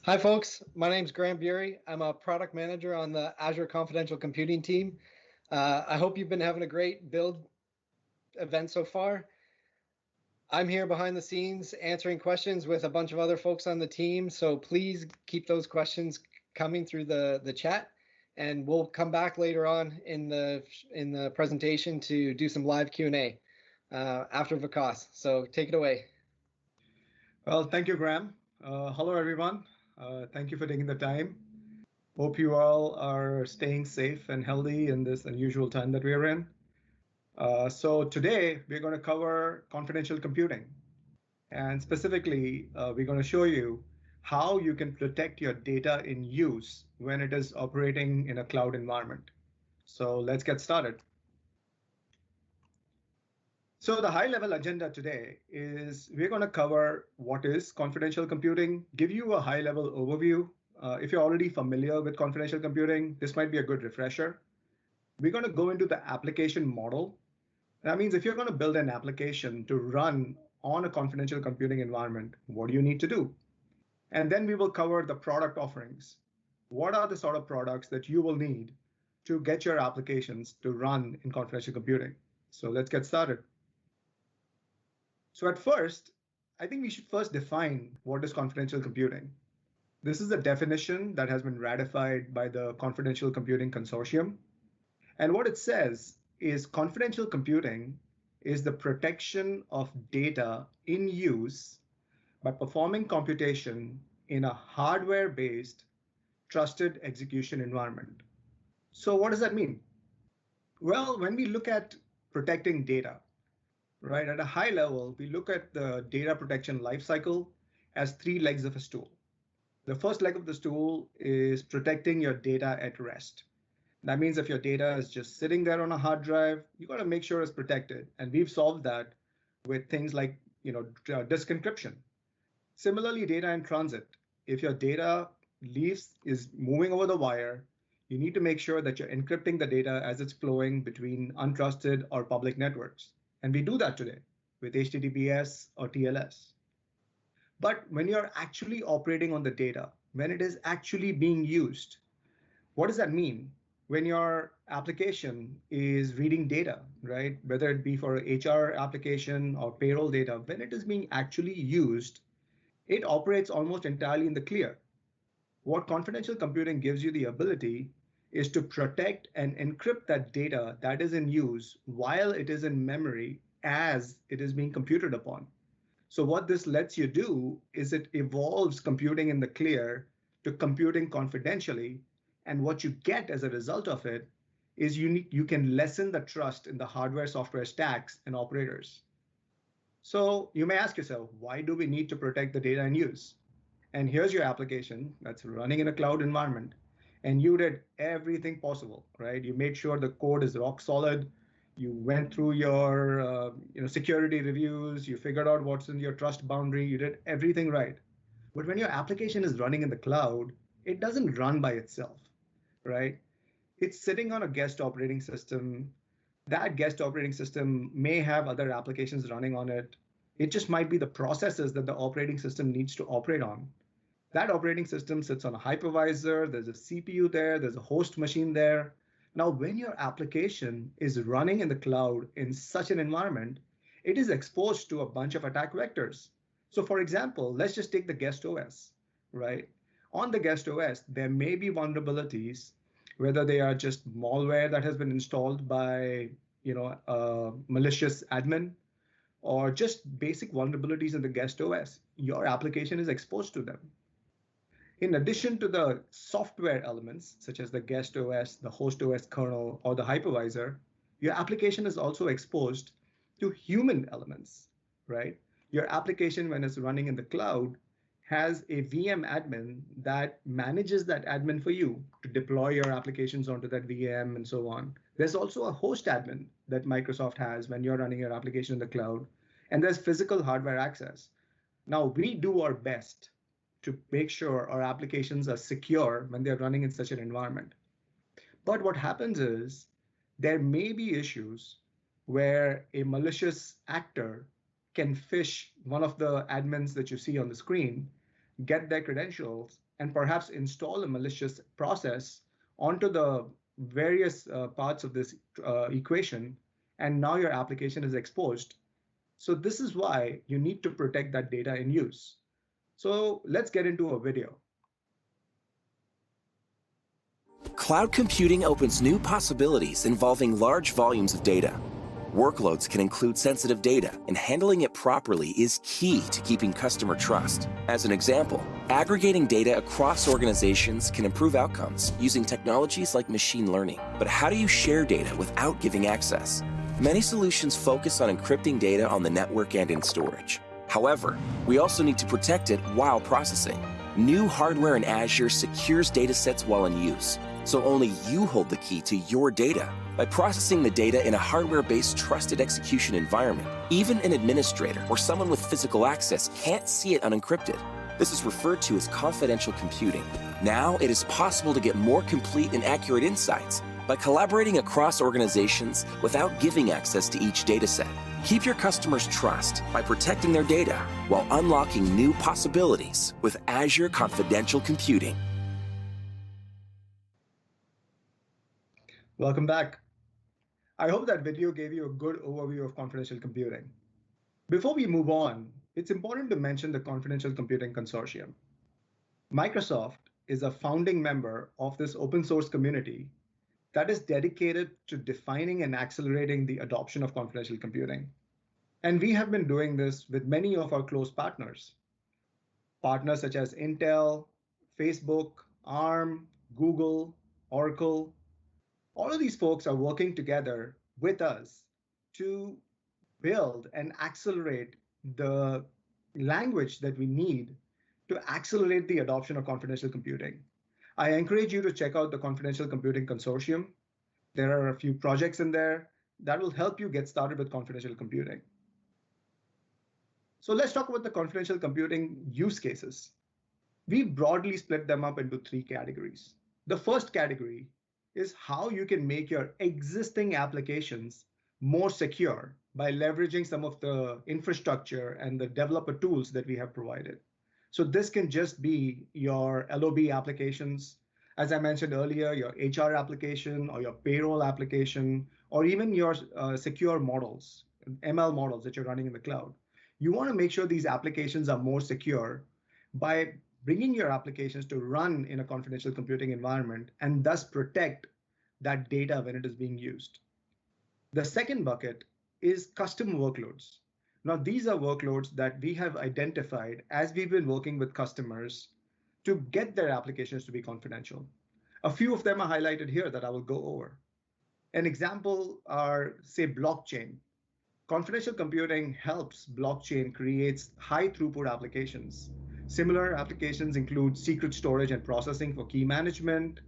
Hi, folks. My name's Graham Bury. I'm a product manager on the Azure Confidential Computing team. I hope you've been having a great build event so far. I'm here behind the scenes answering questions with a bunch of other folks on the team, so please keep those questions coming through the chat, and we'll come back later on in the presentation to do some live Q&A after Vikas. So take it away. Well, thank you, Graham. Hello, everyone. Thank you for taking the time. Hope you all are staying safe and healthy in this unusual time that we are in. So today we're going to cover confidential computing. And specifically, we're going to show you how you can protect your data in use when it is operating in a cloud environment. So let's get started. So the high-level agenda today is we're going to cover what is confidential computing, give you a high-level overview. If you're already familiar with confidential computing, this might be a good refresher. We're going to go into the application model. That means if you're going to build an application to run on a confidential computing environment, what do you need to do? And then we will cover the product offerings. What are the sort of products that you will need to get your applications to run in confidential computing? So let's get started. So at first, I think we should first define what is confidential computing. This is a definition that has been ratified by the Confidential Computing Consortium. And what it says is confidential computing is the protection of data in use by performing computation in a hardware-based trusted execution environment. So what does that mean? Well, when we look at protecting data, right, at a high level, we look at the data protection lifecycle as three legs of a stool. The first leg of the stool is protecting your data at rest. That means if your data is just sitting there on a hard drive, you got to make sure it's protected. And we've solved that with things like disk encryption. Similarly, data in transit. If your data is moving over the wire, you need to make sure that you're encrypting the data as it's flowing between untrusted or public networks. And we do that today with HTTPS or TLS. But when you're actually operating on the data, when it is actually being used, what does that mean? When your application is reading data, right? Whether it be for an HR application or payroll data, when it is being actually used, it operates almost entirely in the clear. What confidential computing gives you the ability is to protect and encrypt that data that is in use while it is in memory as it is being computed upon. So what this lets you do is it evolves computing in the clear to computing confidentially. And what you get as a result of it is you can lessen the trust in the hardware software stacks and operators. So you may ask yourself, why do we need to protect the data in use? And here's your application that's running in a cloud environment. And you did everything possible, right? You made sure the code is rock solid. You went through your security reviews. You figured out what's in your trust boundary. You did everything right. But when your application is running in the cloud, it doesn't run by itself, right? It's sitting on a guest operating system. That guest operating system may have other applications running on it. It just might be the processes that the operating system needs to operate on. That operating system sits on a hypervisor. There's a CPU there. There's a host machine there. Now, when your application is running in the cloud in such an environment, it is exposed to a bunch of attack vectors. So for example, let's just take the guest OS, right? On the guest OS, there may be vulnerabilities, whether they are just malware that has been installed by a malicious admin, or just basic vulnerabilities in the guest OS. Your application is exposed to them. In addition to the software elements, such as the guest OS, the host OS kernel, or the hypervisor, your application is also exposed to human elements, right? Your application, when it's running in the cloud, has a VM admin that manages that admin for you to deploy your applications onto that VM and so on. There's also a host admin that Microsoft has when you're running your application in the cloud, and there's physical hardware access. Now, we do our best to make sure our applications are secure when they're running in such an environment. But what happens is there may be issues where a malicious actor can phish one of the admins that you see on the screen, get their credentials, and perhaps install a malicious process onto the various parts of this equation, and now your application is exposed. So this is why you need to protect that data in use. So let's get into a video. Cloud computing opens new possibilities involving large volumes of data. Workloads can include sensitive data, and handling it properly is key to keeping customer trust. As an example, aggregating data across organizations can improve outcomes using technologies like machine learning. But how do you share data without giving access? Many solutions focus on encrypting data on the network and in storage. However, we also need to protect it while processing. New hardware in Azure secures datasets while in use, so only you hold the key to your data. By processing the data in a hardware-based trusted execution environment, even an administrator or someone with physical access can't see it unencrypted. This is referred to as confidential computing. Now it is possible to get more complete and accurate insights by collaborating across organizations without giving access to each dataset. Keep your customers' trust by protecting their data while unlocking new possibilities with Azure Confidential Computing. Welcome back. I hope that video gave you a good overview of confidential computing. Before we move on, it's important to mention the Confidential Computing Consortium. Microsoft is a founding member of this open source community that is dedicated to defining and accelerating the adoption of confidential computing. And we have been doing this with many of our close partners. Partners such as Intel, Facebook, ARM, Google, Oracle. All of these folks are working together with us to build and accelerate the language that we need to accelerate the adoption of confidential computing. I encourage you to check out the Confidential Computing Consortium. There are a few projects in there that will help you get started with confidential computing. So let's talk about the confidential computing use cases. We broadly split them up into three categories. The first category is how you can make your existing applications more secure by leveraging some of the infrastructure and the developer tools that we have provided. So this can just be your LOB applications, as I mentioned earlier, your HR application or your payroll application, or even your secure models, ML models that you're running in the cloud. You want to make sure these applications are more secure by bringing your applications to run in a confidential computing environment and thus protect that data when it is being used. The second bucket is custom workloads. Now, these are workloads that we have identified as we've been working with customers to get their applications to be confidential. A few of them are highlighted here that I will go over. An example are, say, blockchain. Confidential computing helps blockchain creates high throughput applications. Similar applications include secret storage and processing for key management,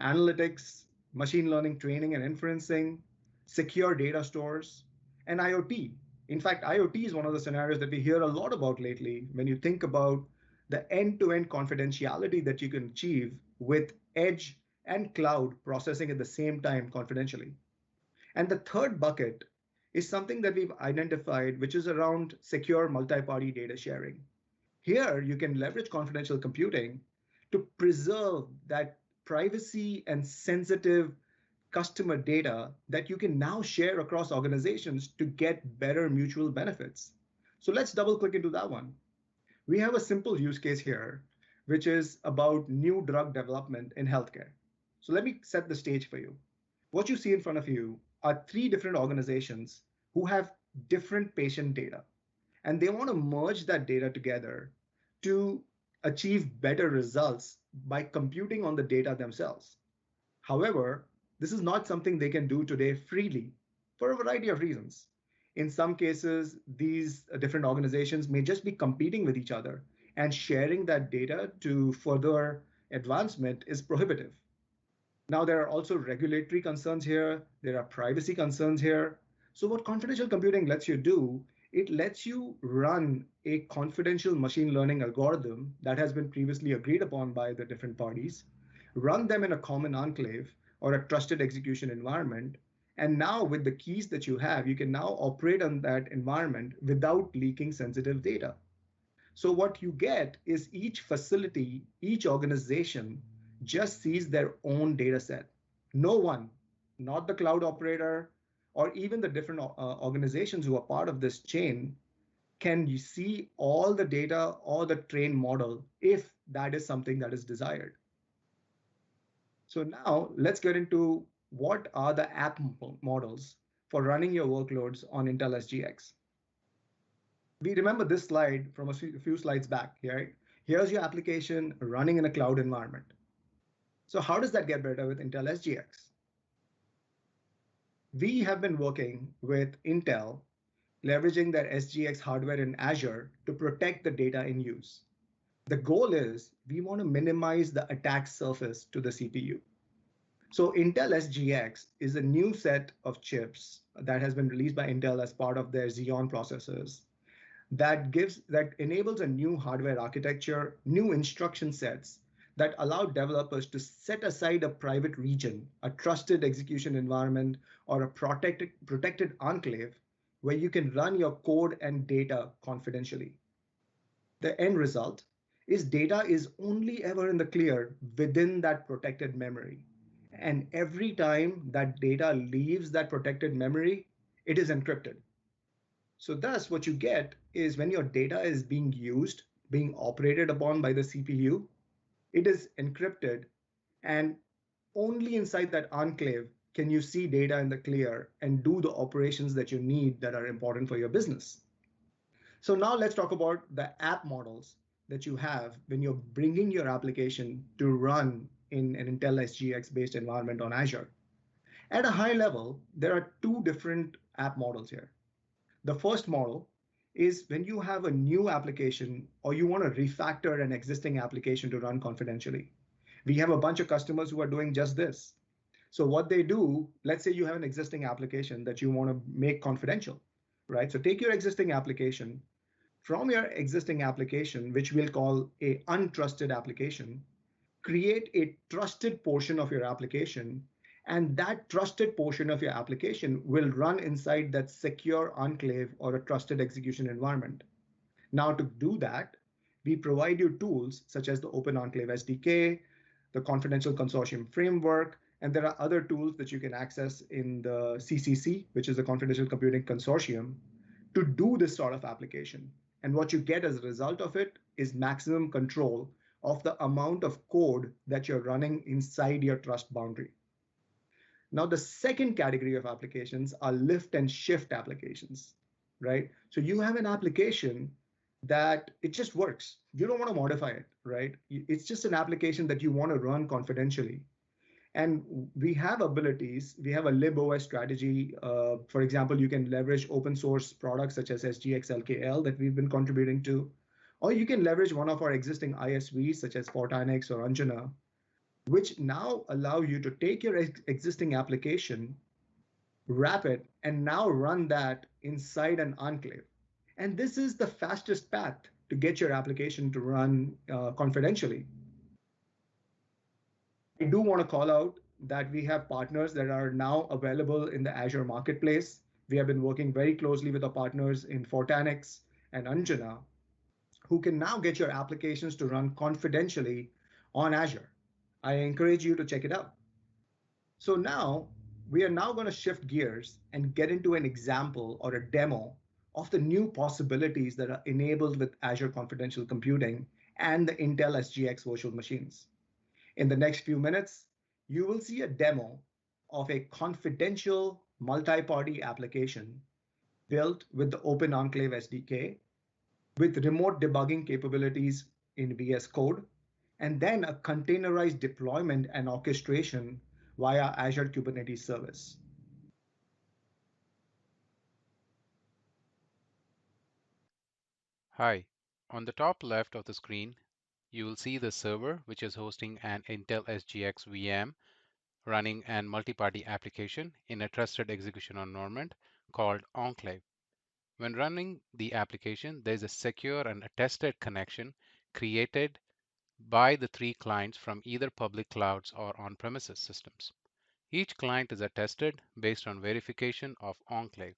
analytics, machine learning training and inferencing, secure data stores, and IoT. In fact, IoT is one of the scenarios that we hear a lot about lately when you think about the end-to-end confidentiality that you can achieve with edge and cloud processing at the same time confidentially. And the third bucket is something that we've identified, which is around secure multi-party data sharing. Here, you can leverage confidential computing to preserve that privacy and sensitive customer data that you can now share across organizations to get better mutual benefits. So let's double click into that one. We have a simple use case here, which is about new drug development in healthcare. So let me set the stage for you. What you see in front of you are three different organizations who have different patient data, and they want to merge that data together to achieve better results by computing on the data themselves. However, this is not something they can do today freely for a variety of reasons. In some cases, these different organizations may just be competing with each other, and sharing that data to further advancement is prohibitive. Now, there are also regulatory concerns here. There are privacy concerns here. So what confidential computing lets you do, it lets you run a confidential machine learning algorithm that has been previously agreed upon by the different parties, run them in a common enclave or a trusted execution environment. And now with the keys that you have, you can now operate on that environment without leaking sensitive data. So what you get is each facility, each organization just sees their own data set. No one, not the cloud operator, or even the different organizations who are part of this chain, can you see all the data or the trained model if that is something that is desired. So now let's get into what are the app models for running your workloads on Intel SGX. We remember this slide from a few slides back, right? Here's your application running in a cloud environment. So how does that get better with Intel SGX? We have been working with Intel, leveraging their SGX hardware in Azure to protect the data in use. The goal is we want to minimize the attack surface to the CPU. So Intel SGX is a new set of chips that has been released by Intel as part of their Xeon processors that enables a new hardware architecture, new instruction sets that allow developers to set aside a private region, a trusted execution environment, or a protected enclave where you can run your code and data confidentially. The end result is data is only ever in the clear within that protected memory. And every time that data leaves that protected memory, it is encrypted. So thus what you get is when your data is being used, being operated upon by the CPU, it is encrypted, and only inside that enclave can you see data in the clear and do the operations that you need that are important for your business. So now let's talk about the app models that you have when you're bringing your application to run in an Intel SGX based environment on Azure. At a high level, there are two different app models here. The first model is when you have a new application or you want to refactor an existing application to run confidentially. We have a bunch of customers who are doing just this. So what they do, let's say you have an existing application that you want to make confidential, right? So take your existing application. From your existing application, which we'll call a untrusted application, create a trusted portion of your application, and that trusted portion of your application will run inside that secure enclave or a trusted execution environment. Now, to do that, we provide you tools such as the Open Enclave SDK, the Confidential Consortium Framework, and there are other tools that you can access in the CCC, which is the Confidential Computing Consortium, to do this sort of application. And what you get as a result of it is maximum control of the amount of code that you're running inside your trust boundary. Now, the second category of applications are lift and shift applications, right? So you have an application that it just works. You don't want to modify it, right? It's just an application that you want to run confidentially. And we have abilities. We have a libOS strategy. For example, you can leverage open source products such as SGX LKL that we've been contributing to, or you can leverage one of our existing ISVs such as Fortanix or Anjana, which now allow you to take your existing application, wrap it, and now run that inside an enclave. And this is the fastest path to get your application to run confidentially. I do want to call out that we have partners that are now available in the Azure Marketplace. We have been working very closely with our partners in Fortanix and Anjana, who can now get your applications to run confidentially on Azure. I encourage you to check it out. So now we are now going to shift gears and get into an example or a demo of the new possibilities that are enabled with Azure Confidential Computing and the Intel SGX virtual machines. In the next few minutes, you will see a demo of a confidential multi-party application built with the Open Enclave SDK with remote debugging capabilities in VS Code, and then a containerized deployment and orchestration via Azure Kubernetes Service. Hi, on the top left of the screen, you will see the server which is hosting an Intel SGX VM running an multi-party application in a trusted execution environment called Enclave. When running the application, there is a secure and attested connection created by the three clients from either public clouds or on-premises systems. Each client is attested based on verification of Enclave.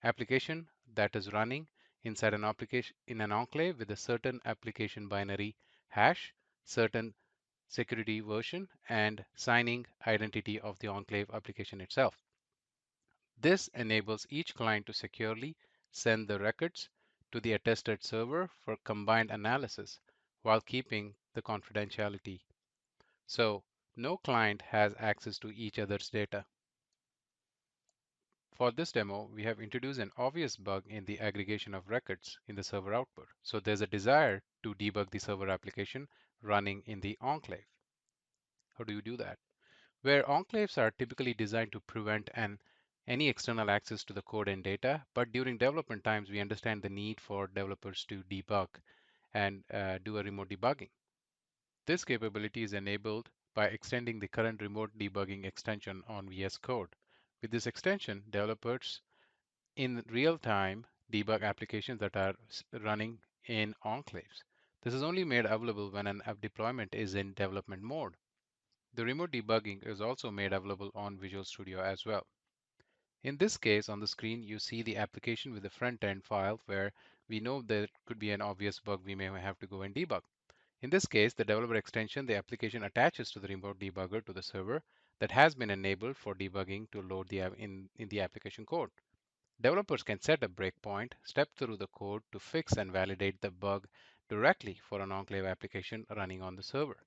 Application that is running inside an application in an enclave with a certain application binary hash, certain security version, and signing identity of the enclave application itself. This enables each client to securely send the records to the attested server for combined analysis while keeping the confidentiality. So no client has access to each other's data. For this demo, we have introduced an obvious bug in the aggregation of records in the server output. So there's a desire to debug the server application running in the enclave. How do you do that? Where enclaves are typically designed to prevent any external access to the code and data, but during development times, we understand the need for developers to debug and do a remote debugging. This capability is enabled by extending the current remote debugging extension on VS Code. With this extension, developers in real time debug applications that are running in enclaves. This is only made available when an app deployment is in development mode. The remote debugging is also made available on Visual Studio as well. In this case, on the screen, you see the application with the front-end file where we know there could be an obvious bug we may have to go and debug. In this case, the developer extension, the application attaches to the remote debugger to the server that has been enabled for debugging to load the in the application code. Developers can set a breakpoint, step through the code to fix and validate the bug directly for an enclave application running on the server.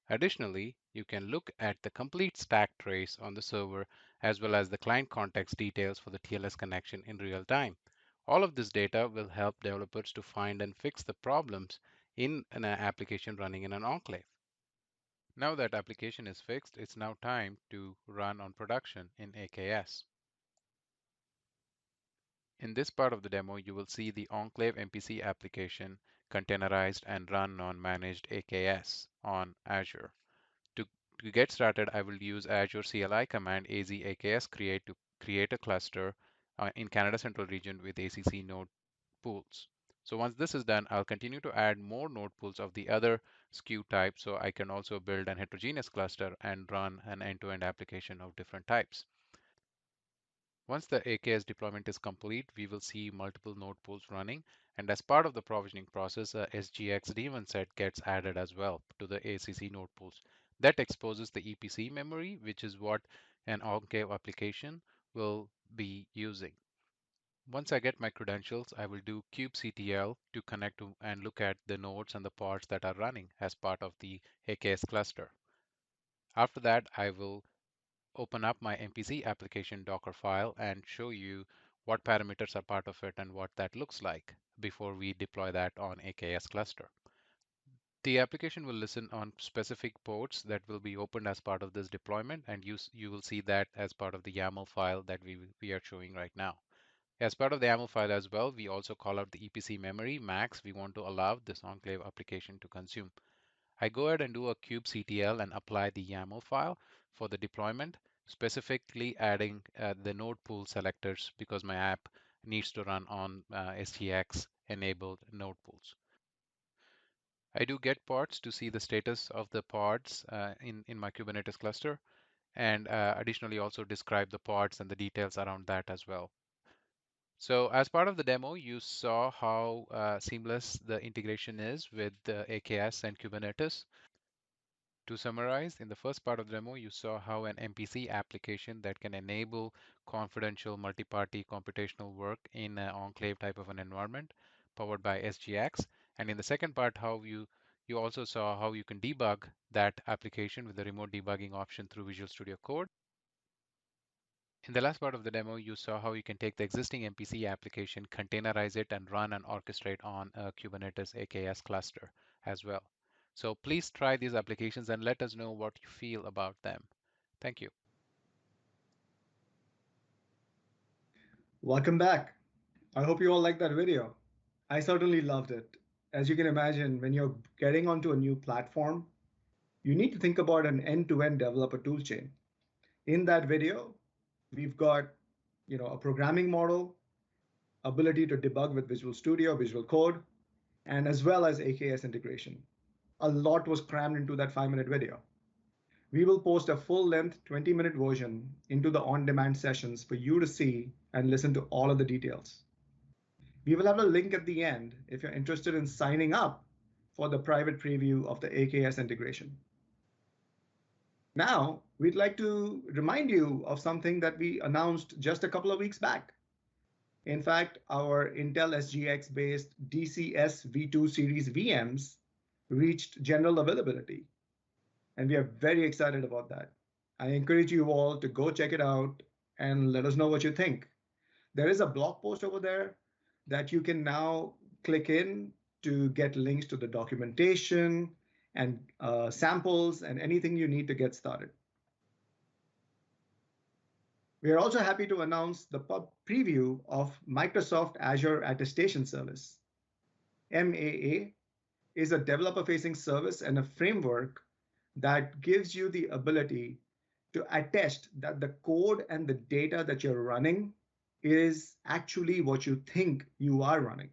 Additionally, you can look at the complete stack trace on the server as well as the client context details for the TLS connection in real time. All of this data will help developers to find and fix the problems in an application running in an enclave. Now that application is fixed, it's now time to run on production in AKS. In this part of the demo, you will see the Enclave MPC application containerized and run on managed AKS on Azure. To get started, I will use Azure CLI command AKS create to create a cluster in Canada Central region with ACC node pools. So once this is done, I'll continue to add more node pools of the other SKU type so I can also build an heterogeneous cluster and run an end-to-end application of different types. Once the AKS deployment is complete, we will see multiple node pools running. And as part of the provisioning process, a SGX daemon set gets added as well to the ACC node pools. That exposes the EPC memory, which is what an enclave application will be using. Once I get my credentials, I will do kubectl to connect to and look at the nodes and the pods that are running as part of the AKS cluster. After that, I will open up my MPC application Docker file and show you what parameters are part of it and what that looks like before we deploy that on AKS cluster. The application will listen on specific ports that will be opened as part of this deployment, and you will see that as part of the YAML file that we are showing right now. As part of the YAML file as well, we also call out the EPC memory max we want to allow this enclave application to consume. I go ahead and do a kubectl and apply the YAML file for the deployment, specifically adding the node pool selectors because my app needs to run on SGX enabled node pools. I do get pods to see the status of the pods in my Kubernetes cluster, and additionally also describe the pods and the details around that as well. So as part of the demo, you saw how seamless the integration is with the AKS and Kubernetes. To summarize, in the first part of the demo, you saw how an MPC application that can enable confidential multi-party computational work in an enclave type of an environment powered by SGX. And in the second part, how you also saw how you can debug that application with the remote debugging option through Visual Studio Code. In the last part of the demo, you saw how you can take the existing MPC application, containerize it, and run and orchestrate on a Kubernetes AKS cluster as well. So please try these applications and let us know what you feel about them. Thank you. Welcome back. I hope you all liked that video. I certainly loved it. As you can imagine, when you're getting onto a new platform, you need to think about an end-to-end developer toolchain. In that video, we've got a programming model, ability to debug with Visual Studio, Visual Code, and as well as AKS integration. A lot was crammed into that 5-minute video. We will post a full-length 20-minute version into the on-demand sessions for you to see and listen to all of the details. We will have a link at the end if you're interested in signing up for the private preview of the AKS integration. Now, we'd like to remind you of something that we announced just a couple of weeks back. In fact, our Intel SGX-based DCS V2 series VMs reached general availability, and we are very excited about that. I encourage you all to go check it out and let us know what you think. There is a blog post over there that you can now click in to get links to the documentation and samples and anything you need to get started. We are also happy to announce the pub preview of Microsoft Azure Attestation Service. MAA is a developer-facing service and a framework that gives you the ability to attest that the code and the data that you're running is actually what you think you are running.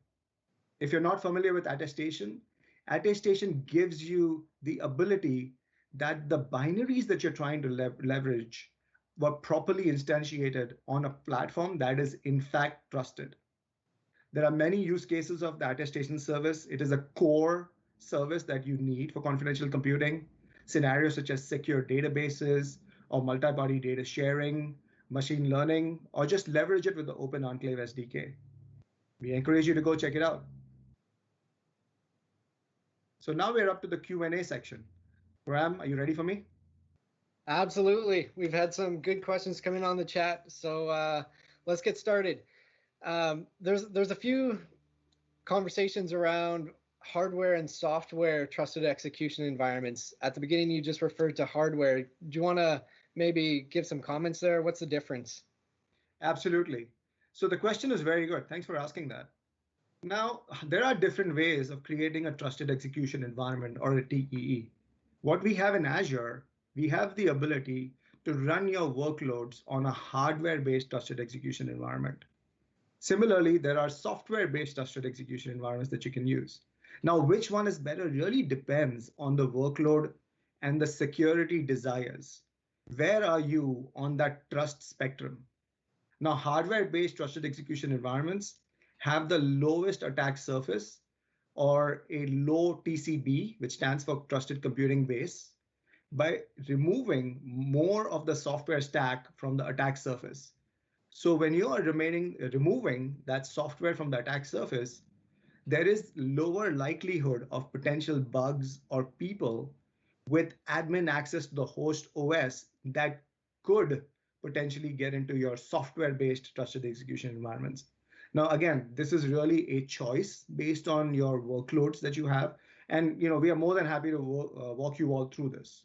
If you're not familiar with attestation, attestation gives you the ability that the binaries that you're trying to leverage were properly instantiated on a platform that is in fact trusted. There are many use cases of the attestation service. It is a core service that you need for confidential computing, scenarios such as secure databases or multi-party data sharing, machine learning, or just leverage it with the Open Enclave SDK. We encourage you to go check it out. So now we're up to the Q&A section. Ram, are you ready for me? Absolutely. We've had some good questions come in on the chat, so let's get started. There's a few conversations around hardware and software trusted execution environments. At the beginning, you just referred to hardware. Do you want to maybe give some comments there? What's the difference? Absolutely. So the question is very good. Thanks for asking that. Now, there are different ways of creating a trusted execution environment, or a TEE. What we have in Azure, we have the ability to run your workloads on a hardware-based trusted execution environment. Similarly, there are software-based trusted execution environments that you can use. Now, which one is better really depends on the workload and the security desires. Where are you on that trust spectrum? Now, hardware-based trusted execution environments have the lowest attack surface, or a low TCB, which stands for Trusted Computing Base, by removing more of the software stack from the attack surface. So when you are removing that software from the attack surface, there is lower likelihood of potential bugs or people with admin access to the host OS that could potentially get into your software-based trusted execution environments. Now, again, this is really a choice based on your workloads that you have. And we are more than happy to walk you all through this.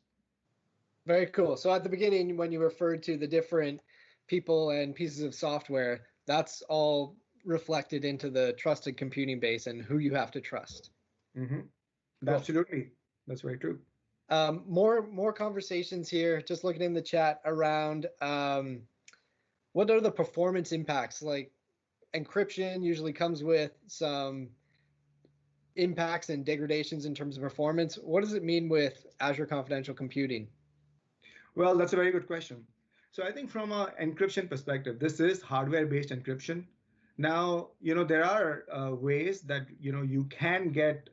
Very cool. So at the beginning, when you referred to the different people and pieces of software, that's all reflected into the trusted computing base and who you have to trust. Mm-hmm. Cool. Absolutely. That's very true. More conversations here, just looking in the chat around what are the performance impacts? Like encryption usually comes with some impacts and degradations in terms of performance. What does it mean with Azure Confidential Computing? Well, that's a very good question. So I think from an encryption perspective, this is hardware-based encryption. Now, there are ways that, you can get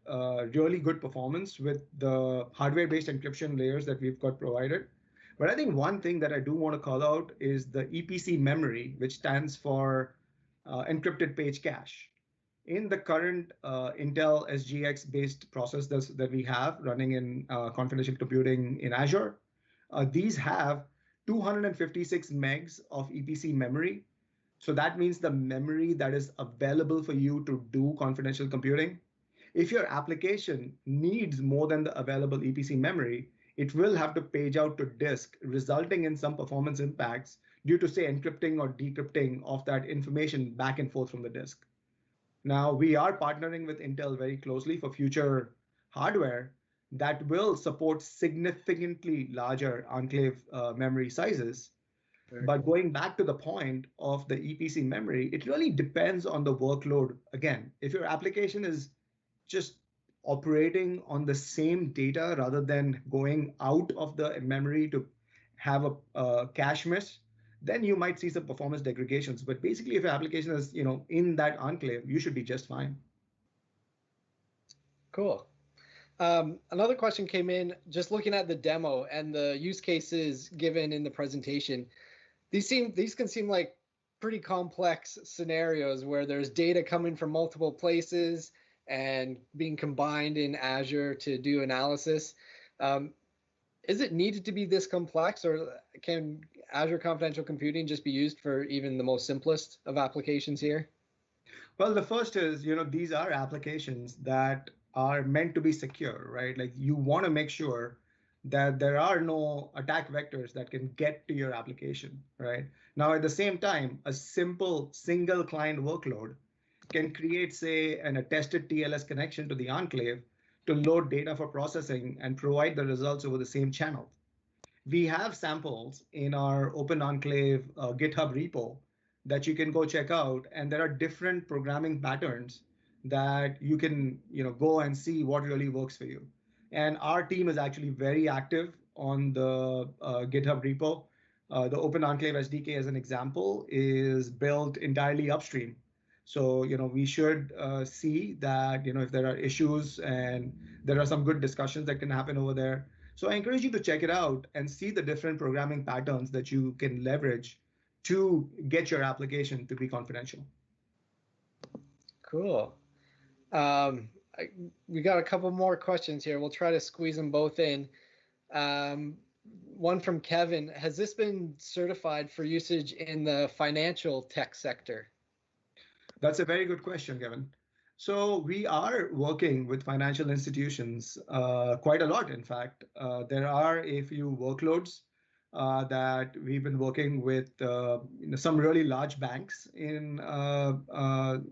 really good performance with the hardware-based encryption layers that we've got provided. But I think one thing that I do want to call out is the EPC memory, which stands for encrypted page cache. In the current Intel SGX-based process that we have running in confidential computing in Azure, these have 256 megs of EPC memory. So that means the memory that is available for you to do confidential computing. If your application needs more than the available EPC memory, it will have to page out to disk, resulting in some performance impacts due to, say, encrypting or decrypting of that information back and forth from the disk. Now, we are partnering with Intel very closely for future hardware that will support significantly larger enclave memory sizes. But going back to the point of the EPC memory, it really depends on the workload. Again, if your application is just operating on the same data rather than going out of the memory to have a cache miss, then you might see some performance degradations. But basically, if your application is, in that enclave, you should be just fine. Cool. Another question came in just looking at the demo and the use cases given in the presentation. These can seem like pretty complex scenarios where there's data coming from multiple places and being combined in Azure to do analysis. Is it needed to be this complex, or can Azure Confidential Computing just be used for even the most simplest of applications here? Well, the first is, these are applications that are meant to be secure, right? Like you want to make sure that there are no attack vectors that can get to your application, right? Now, at the same time, a simple single client workload can create, say, an attested TLS connection to the enclave to load data for processing and provide the results over the same channel. We have samples in our Open Enclave GitHub repo that you can go check out, and there are different programming patterns that you can go and see what really works for you. And our team is actually very active on the GitHub repo. The Open Enclave SDK, as an example, is built entirely upstream. So we should see that if there are issues, and there are some good discussions that can happen over there. So I encourage you to check it out and see the different programming patterns that you can leverage to get your application to be confidential. Cool. We got a couple more questions here. We'll try to squeeze them both in. One from Kevin. Has this been certified for usage in the financial tech sector? That's a very good question, Kevin. So we are working with financial institutions quite a lot, in fact. There are a few workloads that we've been working with some really large banks in the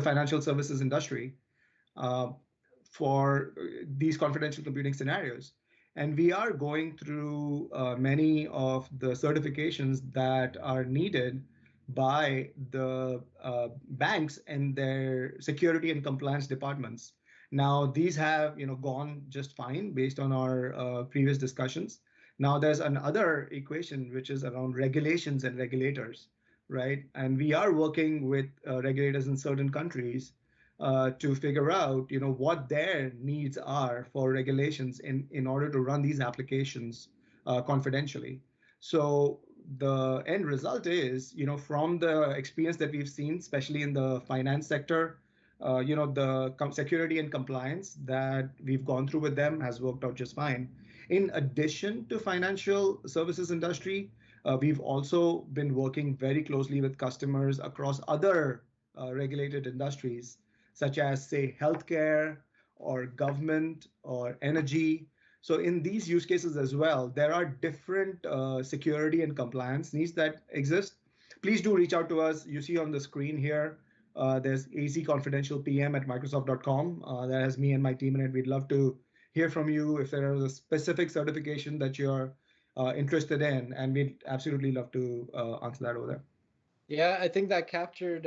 financial services industry for these confidential computing scenarios. And we are going through many of the certifications that are needed by the banks and their security and compliance departments. Now, these have gone just fine based on our previous discussions. Now, there's another equation which is around regulations and regulators, right? And we are working with regulators in certain countries to figure out what their needs are for regulations in order to run these applications confidentially. So the end result is, from the experience that we've seen, especially in the finance sector, the security and compliance that we've gone through with them has worked out just fine. In addition to financial services industry, we've also been working very closely with customers across other regulated industries, such as, say, healthcare or government or energy. So in these use cases as well, there are different security and compliance needs that exist. Please do reach out to us. You see on the screen here, there's azconfidentialpm@microsoft.com. That has me and my team in it. We'd love to hear from you if there is a specific certification that you're interested in, and we'd absolutely love to answer that over there. Yeah, I think that captured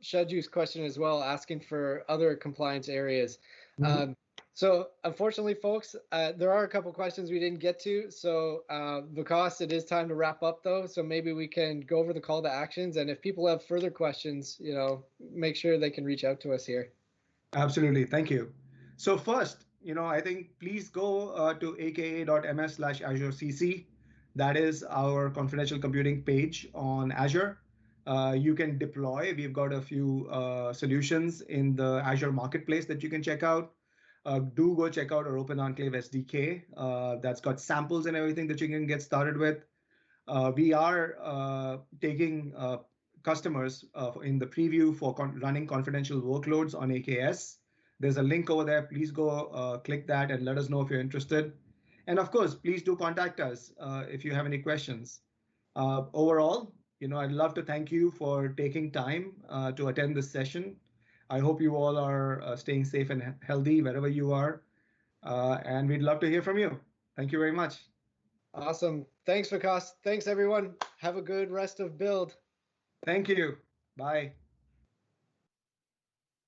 Shaju's question as well, asking for other compliance areas. Mm-hmm. So unfortunately, folks, there are a couple questions we didn't get to. So Vikas, it is time to wrap up, though. So maybe we can go over the call to actions. And if people have further questions, make sure they can reach out to us here. Absolutely. Thank you. So first, I think please go to aka.ms/AzureCC. That is our confidential computing page on Azure. You can deploy. We've got a few solutions in the Azure Marketplace that you can check out. Do go check out our Open Enclave SDK. That's got samples and everything that you can get started with. We are taking customers in the preview for running confidential workloads on AKS. There's a link over there. Please go click that and let us know if you're interested. And of course, please do contact us if you have any questions. Overall, I'd love to thank you for taking time to attend this session. I hope you all are staying safe and healthy wherever you are. And we'd love to hear from you. Thank you very much. Awesome. Thanks, Vikas. Thanks, everyone. Have a good rest of build. Thank you. Bye.